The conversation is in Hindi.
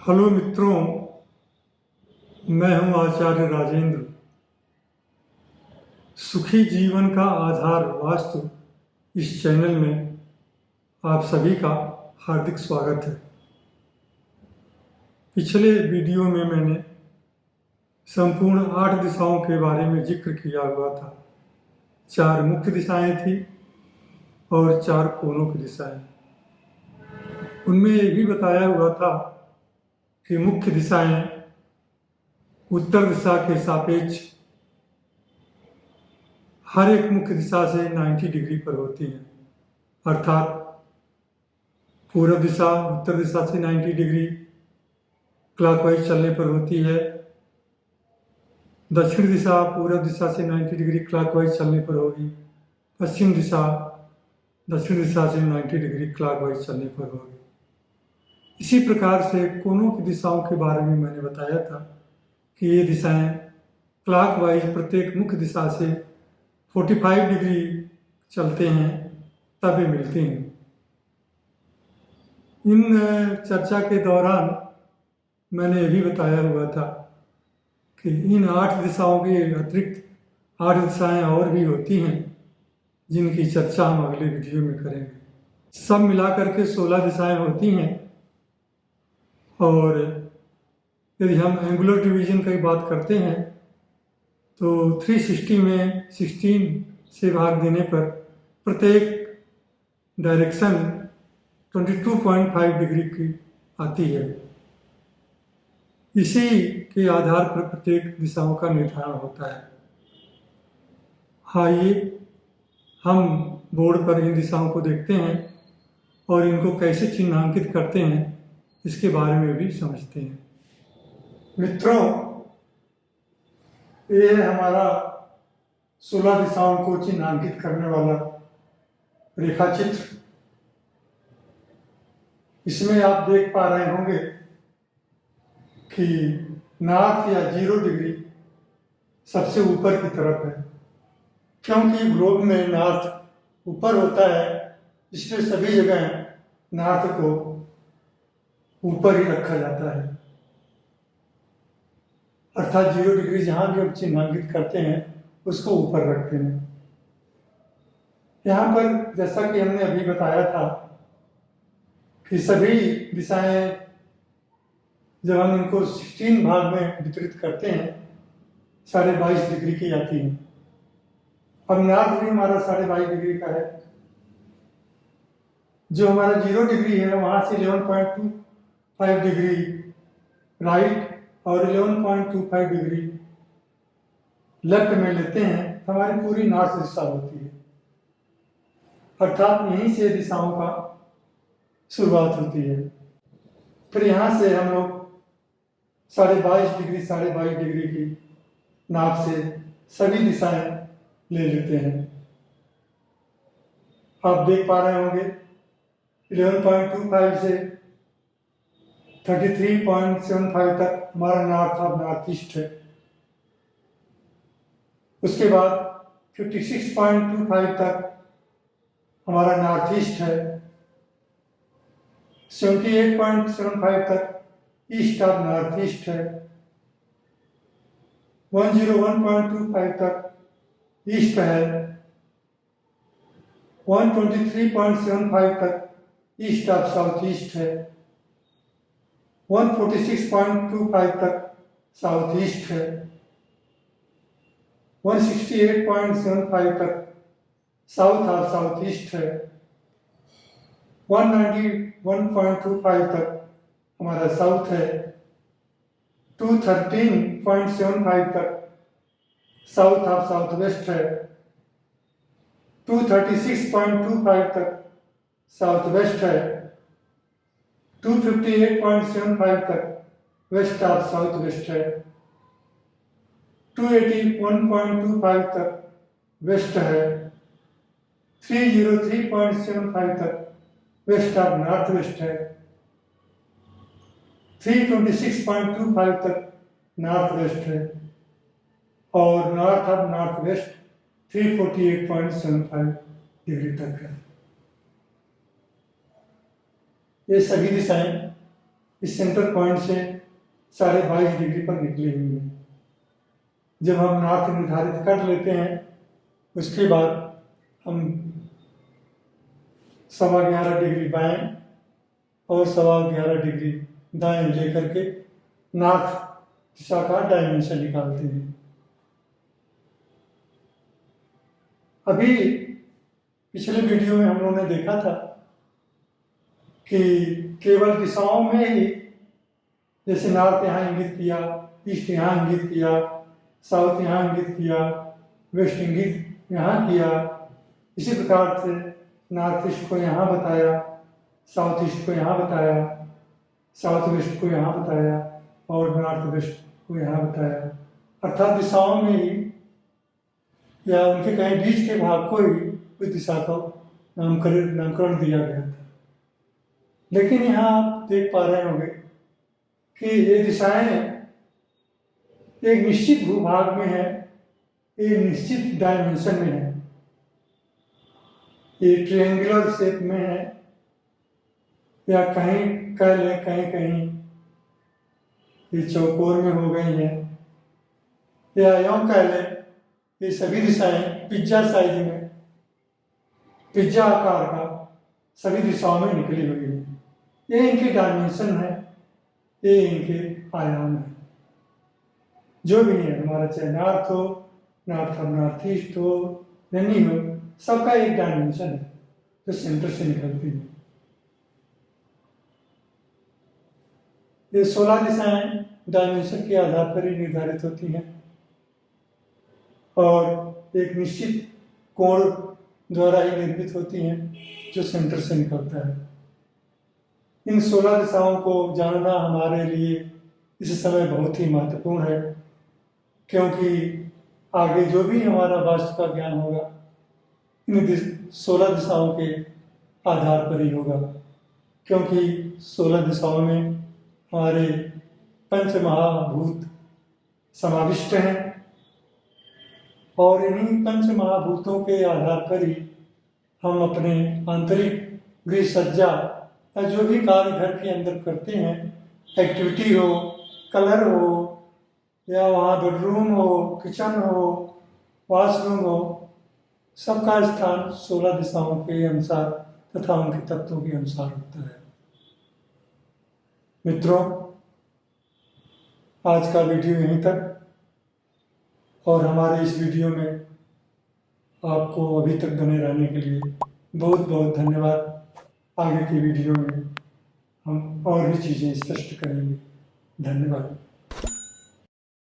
हेलो मित्रों, मैं हूं आचार्य राजेंद्र। सुखी जीवन का आधार वास्तु इस चैनल में आप सभी का हार्दिक स्वागत है। पिछले वीडियो में मैंने संपूर्ण 8 दिशाओं के बारे में जिक्र किया हुआ था। 4 मुख्य दिशाएं थी और 4 कोनों की दिशाएं। उनमें ये भी बताया हुआ था कि मुख्य दिशाएं उत्तर दिशा के सापेक्ष हर एक मुख्य दिशा से 90 डिग्री पर होती हैं, अर्थात पूर्व दिशा उत्तर दिशा से 90 डिग्री क्लॉकवाइज चलने पर होती है। दक्षिण दिशा पूर्व दिशा से 90 डिग्री क्लॉकवाइज चलने पर होगी। पश्चिम दिशा दक्षिण दिशा से 90 डिग्री क्लॉकवाइज चलने पर होगी। इसी प्रकार से कोनों की दिशाओं के बारे में मैंने बताया था कि ये दिशाएं क्लॉकवाइज प्रत्येक मुख्य दिशा से 45 डिग्री चलते हैं तब ये मिलते हैं। इन चर्चा के दौरान मैंने ये भी बताया हुआ था कि इन 8 दिशाओं के अतिरिक्त 8 दिशाएं और भी होती हैं जिनकी चर्चा हम अगले वीडियो में करेंगे। सब मिलाकर के 16 दिशाएं होती हैं और यदि हम एंगुलर डिवीजन की बात करते हैं तो 360 में 16 से भाग देने पर प्रत्येक डायरेक्शन 22.5 डिग्री की आती है। इसी के आधार पर प्रत्येक दिशाओं का निर्धारण होता है। आइए हम बोर्ड पर इन दिशाओं को देखते हैं और इनको कैसे चिन्हांकित करते हैं इसके बारे में भी समझते हैं। मित्रों, ये है हमारा 16 दिशाओं को चिन्हांकित करने वाला रेखा चित्र। इसमें आप देख पा रहे होंगे कि नॉर्थ या 0 डिग्री सबसे ऊपर की तरफ है, क्योंकि ग्लोब में नॉर्थ ऊपर होता है, इसलिए सभी जगह नॉर्थ को ऊपर ही रखा जाता है। अर्थात 0 डिग्री जहां भी हम चिन्हांकित करते हैं उसको ऊपर रखते हैं। यहाँ पर जैसा कि हमने अभी बताया था कि सभी दिशाएं जब हम इनको 16 भाग में वितरित करते हैं 22.5 डिग्री की आती है। अब नॉर्थ भी हमारा 22.5 डिग्री का है। जो हमारा 0 डिग्री है वहां से 11.25 डिग्री राइट और 11.25 डिग्री लेफ्ट में लेते हैं, हमारी पूरी नॉर्थ दिशा होती है। अर्थात यहीं से दिशाओं का शुरुआत होती है। फिर यहाँ से हम लोग 22.5 डिग्री की नाप से सभी दिशाएं ले लेते हैं। आप देख पा रहे होंगे 11.25 से 33.75 तक हमारा नॉर्थ और नॉर्थ ईस्ट है। उसके बाद 56.25 तक हमारा नॉर्थ ईस्ट है। 78.75 तक ईस्ट ऑफ नॉर्थ ईस्ट है। 101.25 तक ईस्ट है। 123.75 तक ईस्ट ऑफ साउथ ईस्ट है। 146.25 तक साउथ ईस्ट है। 168.75 तक साउथ और साउथ ईस्ट है। 191.25 तक हमारा साउथ है। 213.75 तक साउथ और साउथ वेस्ट है। 236.25 तक साउथ वेस्ट है। 258.75 तक वेस्ट ऑफ साउथ वेस्ट है। 281.25 तक वेस्ट है। 303.75 तक वेस्ट ऑफ नॉर्थ वेस्ट है। 326.25 तक नॉर्थ वेस्ट है और north of north west 348.75 degree तक है। ये सभी दिशाएं इस सेंटर पॉइंट से 22.5 डिग्री पर निकली हुई है। जब हम नॉर्थ निर्धारित कर लेते हैं उसके बाद हम 11.25 डिग्री बाएं और 11.25 डिग्री दाएं लेकर के नॉर्थ दिशा का डायमेंशन निकालते हैं। अभी पिछले वीडियो में हम लोगों ने देखा था कि केवल दिशाओं में ही, जैसे नॉर्थ यहाँ इंगित किया, ईस्ट यहाँ इंगित किया, साउथ यहाँ इंगित किया, वेस्ट इंगित यहाँ किया, इसी प्रकार से नॉर्थ ईस्ट को यहाँ बताया, साउथ ईस्ट को यहाँ बताया, साउथ वेस्ट को यहाँ बताया और नॉर्थ वेस्ट को यहाँ बताया। अर्थात दिशाओं में ही या उनके कहीं बीच के भाग को ही उस दिशा को नामकरण दिया गया था। लेकिन यहाँ आप देख पा रहे होंगे कि ये दिशाएं एक निश्चित भूभाग में है, एक निश्चित डायमेंशन में है, ये ट्रायंगुलर शेप में है, या कहीं कह लें कहीं कहीं ये चौकोर में हो गई है, या यूँ कह लें ये सभी दिशाएं पिज्जा साइज में, पिज्जा आकार का सभी दिशाओं में निकली हुई है। ये इनके डायमेंशन है, ये इनके आयाम है। जो भी है हमारा, चाहे नॉर्थ हो, नॉर्थ ईस्ट हो, यानी हो, सबका एक डायमेंशन है जो सेंटर से निकलती है। ये 16 दिशाएं डायमेंशन के आधार पर ही निर्धारित होती हैं और एक निश्चित कोण द्वारा ही निर्मित होती हैं जो सेंटर से निकलता है। इन 16 दिशाओं को जानना हमारे लिए इस समय बहुत ही महत्वपूर्ण है, क्योंकि आगे जो भी हमारा वास्तु का ज्ञान होगा इन 16 दिशाओं के आधार पर ही होगा, क्योंकि 16 दिशाओं में हमारे पंच महाभूत समाविष्ट हैं और इन्हीं पंच महाभूतों के आधार पर ही हम अपने आंतरिक गृह सज्जा या जो भी कार्य घर के अंदर करते हैं, एक्टिविटी हो, कलर हो, या वहाँ बेडरूम हो, किचन हो, वॉशरूम हो, सबका स्थान 16 दिशाओं के अनुसार तथा उनके तत्वों के अनुसार होता है। मित्रों, आज का वीडियो यहीं तक, और हमारे इस वीडियो में आपको अभी तक बने रहने के लिए बहुत बहुत धन्यवाद। आगे की वीडियो में हम और भी चीज़ें स्पष्ट करेंगे। धन्यवाद।